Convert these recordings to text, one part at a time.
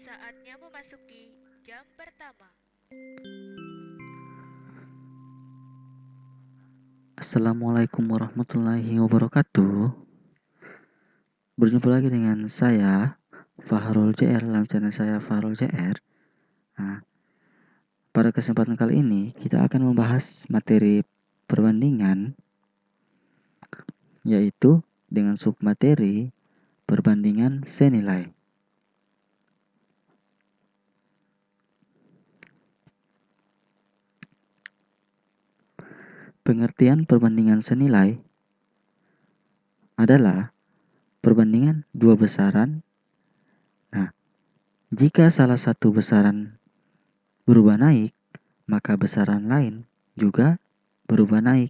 Saatnya memasuki jam pertama. Assalamualaikum warahmatullahi wabarakatuh. Berjumpa lagi dengan saya, Fahrul JR, dalam channel saya Fahrul JR. Nah, pada kesempatan kali ini kita akan membahas materi perbandingan, yaitu dengan submateri perbandingan senilai. Pengertian perbandingan senilai adalah perbandingan dua besaran. Nah, jika salah satu besaran berubah naik, maka besaran lain juga berubah naik.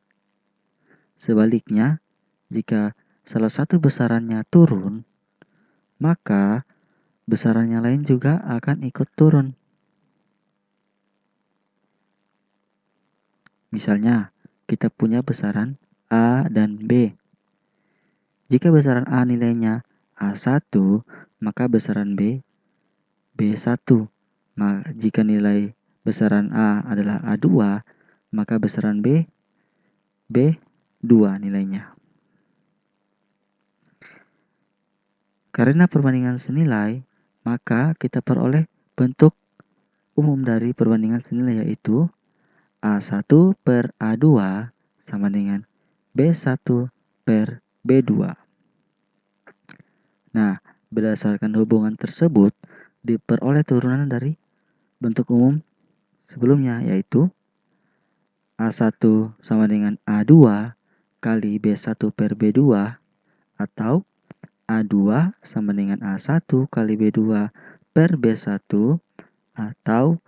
Sebaliknya, jika salah satu besarannya turun, maka besarannya lain juga akan ikut turun. Misalnya, kita punya besaran A dan B. Jika besaran A nilainya A1, maka besaran B, B1. Jika nilai besaran A adalah A2, maka besaran B, B2 nilainya. Karena perbandingan senilai, maka kita peroleh bentuk umum dari perbandingan senilai, yaitu A1 per A2 sama dengan B1 per B2. Nah, berdasarkan hubungan tersebut, diperoleh turunan dari bentuk umum sebelumnya, yaitu A1 sama dengan A2 kali B1 per B2, atau A2 sama dengan A1 kali B2 per B1, atau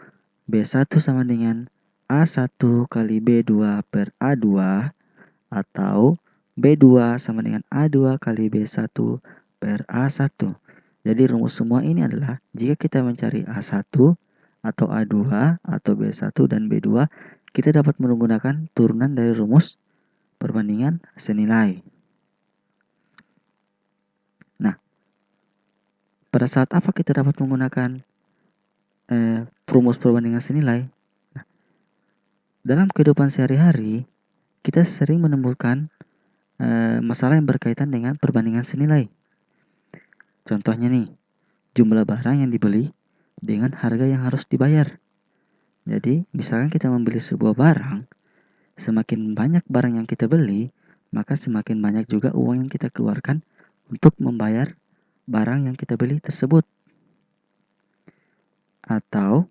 B1 sama dengan A1 kali B2 per A2, atau B2 sama dengan A2 kali B1 per A1. Jadi rumus semua ini adalah jika kita mencari A1 atau A2 atau B1 dan B2, kita dapat menggunakan turunan dari rumus perbandingan senilai. Nah, pada saat apa kita dapat menggunakan rumus perbandingan senilai? Nah, dalam kehidupan sehari-hari, kita sering menemukan masalah yang berkaitan dengan perbandingan senilai. Contohnya nih, jumlah barang yang dibeli dengan harga yang harus dibayar. Jadi, misalkan kita membeli sebuah barang, semakin banyak barang yang kita beli, maka semakin banyak juga uang yang kita keluarkan untuk membayar barang yang kita beli tersebut. Atau,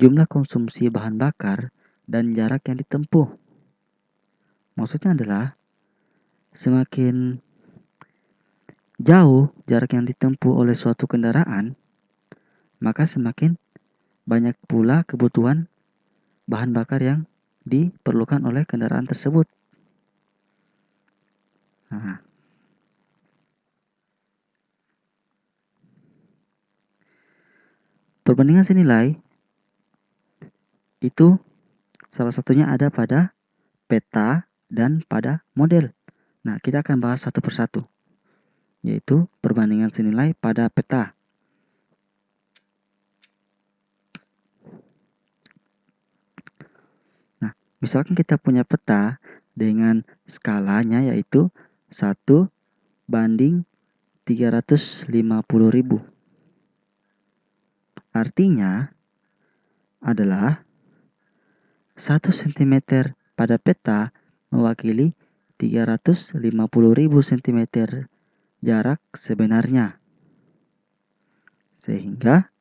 jumlah konsumsi bahan bakar dan jarak yang ditempuh. Maksudnya adalah, semakin jauh jarak yang ditempuh oleh suatu kendaraan, maka semakin banyak pula kebutuhan bahan bakar yang diperlukan oleh kendaraan tersebut. Nah, perbandingan senilai itu salah satunya ada pada peta dan pada model. Nah, kita akan bahas satu persatu, yaitu perbandingan senilai pada peta. Nah, misalkan kita punya peta dengan skalanya yaitu 1:350.000. Artinya adalah 1 cm pada peta mewakili 350.000 cm jarak sebenarnya. Sehingga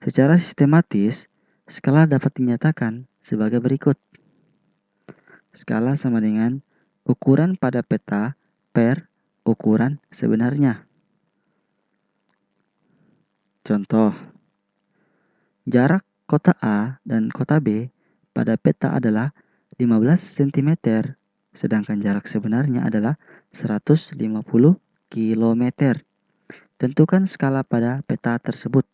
secara sistematis skala dapat dinyatakan sebagai berikut. Skala sama dengan ukuran pada peta per ukuran sebenarnya. Contoh, jarak kota A dan kota B pada peta adalah 15 cm, sedangkan jarak sebenarnya adalah 150 km. Tentukan skala pada peta tersebut.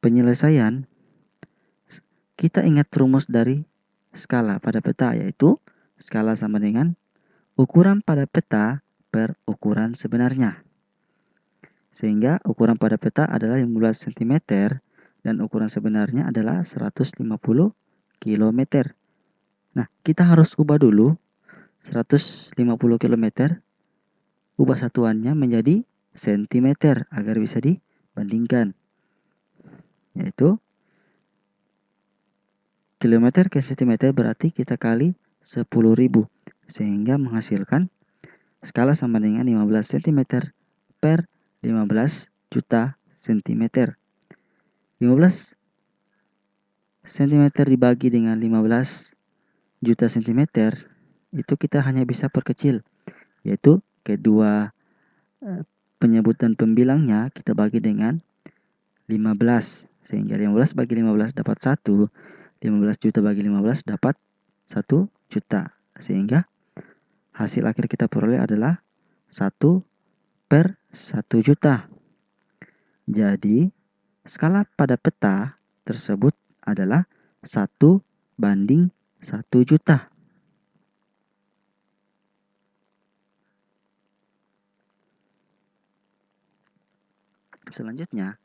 Penyelesaian, kita ingat rumus dari skala pada peta, yaitu skala sama dengan ukuran pada peta per ukuran sebenarnya. Sehingga ukuran pada peta adalah 15 cm dan ukuran sebenarnya adalah 150 km. Nah, kita harus ubah dulu 150 km, ubah satuannya menjadi cm agar bisa dibandingkan. Yaitu kilometer ke cm berarti kita kali 10.000 sehingga menghasilkan skala sama dengan 15 cm per 15 juta cm. 15 cm dibagi dengan 15 juta cm itu kita hanya bisa perkecil, yaitu kedua penyebutan pembilangnya kita bagi dengan 15 sehingga 15 bagi 15 dapat 1, 15 juta bagi 15 dapat 1 juta sehingga hasil akhir kita peroleh adalah 1 per 1 juta. Jadi skala pada peta tersebut adalah 1 banding 1 juta. Selanjutnya,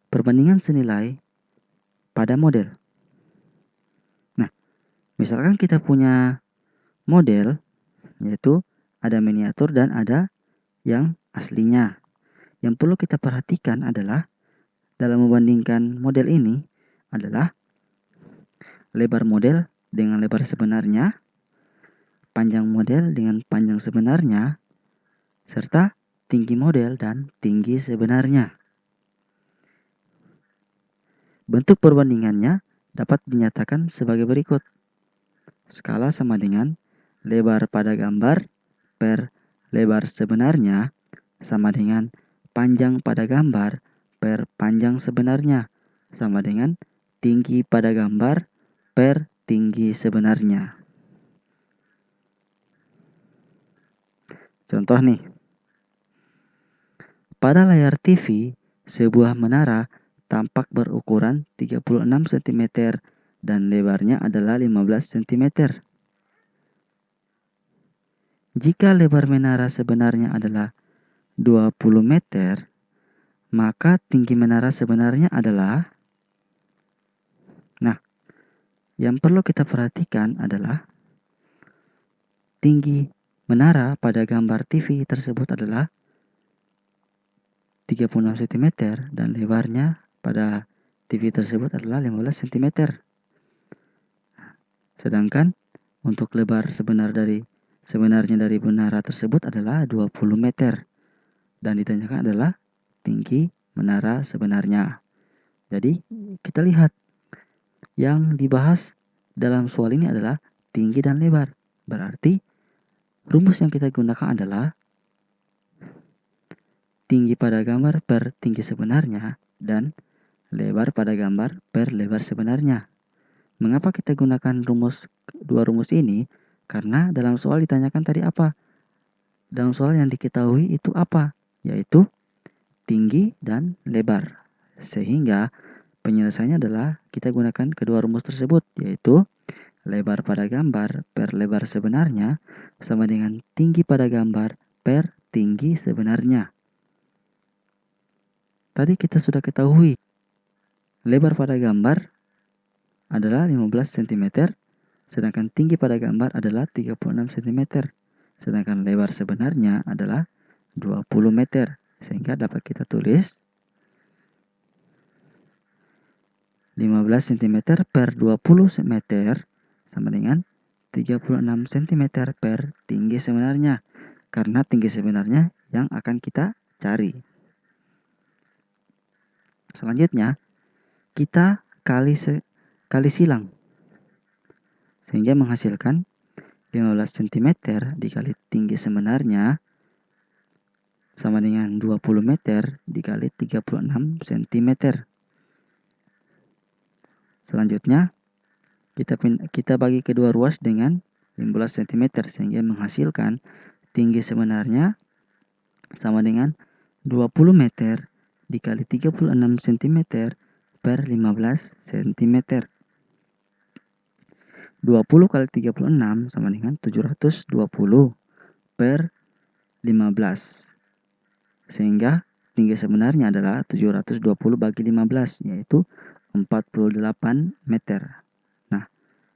perbandingan senilai pada model. Nah, misalkan kita punya model, yaitu ada miniatur dan ada yang aslinya. Yang perlu kita perhatikan adalah dalam membandingkan model ini adalah lebar model dengan lebar sebenarnya, panjang model dengan panjang sebenarnya, serta tinggi model dan tinggi sebenarnya. Bentuk perbandingannya dapat dinyatakan sebagai berikut. Skala sama dengan lebar pada gambar per lebar sebenarnya sama dengan panjang pada gambar per panjang sebenarnya sama dengan tinggi pada gambar per tinggi sebenarnya. Contoh nih. Pada layar TV, sebuah menara tampak berukuran 36 cm dan lebarnya adalah 15 cm. Jika lebar menara sebenarnya adalah 20 meter, maka tinggi menara sebenarnya adalah... Nah, yang perlu kita perhatikan adalah tinggi menara pada gambar TV tersebut adalah 36 cm dan lebarnya pada TV tersebut adalah 15 cm. Sedangkan untuk lebar sebenarnya dari menara tersebut adalah 20 meter dan ditanyakan adalah tinggi menara sebenarnya. Jadi kita lihat yang dibahas dalam soal ini adalah tinggi dan lebar. Berarti rumus yang kita gunakan adalah tinggi pada gambar per tinggi sebenarnya dan lebar pada gambar per lebar sebenarnya. Mengapa kita gunakan dua rumus ini? Karena dalam soal ditanyakan tadi apa? Dalam soal yang diketahui itu apa? Yaitu tinggi dan lebar. Sehingga penyelesaiannya adalah kita gunakan kedua rumus tersebut, yaitu lebar pada gambar per lebar sebenarnya sama dengan tinggi pada gambar per tinggi sebenarnya. Tadi kita sudah ketahui lebar pada gambar adalah 15 cm, sedangkan tinggi pada gambar adalah 36 cm, sedangkan lebar sebenarnya adalah 20 meter, sehingga dapat kita tulis 15 cm per 20 meter sama dengan 36 cm per tinggi sebenarnya, karena tinggi sebenarnya yang akan kita cari. Selanjutnya, kita kali silang sehingga menghasilkan 15 cm dikali tinggi sebenarnya sama dengan 20 meter dikali 36 cm. Selanjutnya, kita bagi kedua ruas dengan 15 cm sehingga menghasilkan tinggi sebenarnya sama dengan 20 meter dikali 36 cm per 15 cm. 20 kali 36 sama dengan 720 per 15. Sehingga tinggi sebenarnya adalah 720 bagi 15, yaitu 48 meter. Nah,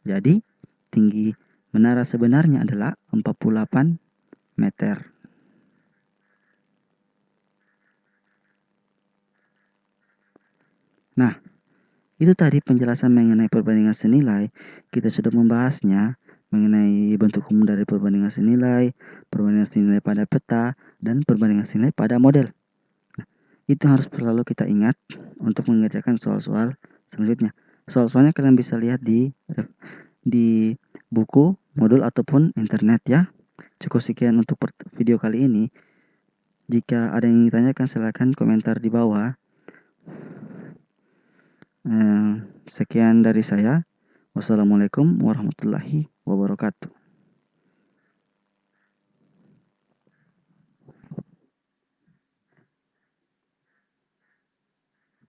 jadi tinggi menara sebenarnya adalah 48 meter. Nah, itu tadi penjelasan mengenai perbandingan senilai. Kita sudah membahasnya mengenai bentuk umum dari perbandingan senilai, perbandingan senilai pada peta, dan perbandingan senilai pada model. Nah, itu harus selalu kita ingat untuk mengerjakan soal-soal selanjutnya. Soal-soalnya kalian bisa lihat di buku, modul, ataupun internet ya. Cukup sekian untuk video kali ini. Jika ada yang ingin ditanyakan, silahkan komentar di bawah. Sekian dari saya. Wassalamualaikum warahmatullahi wabarakatuh.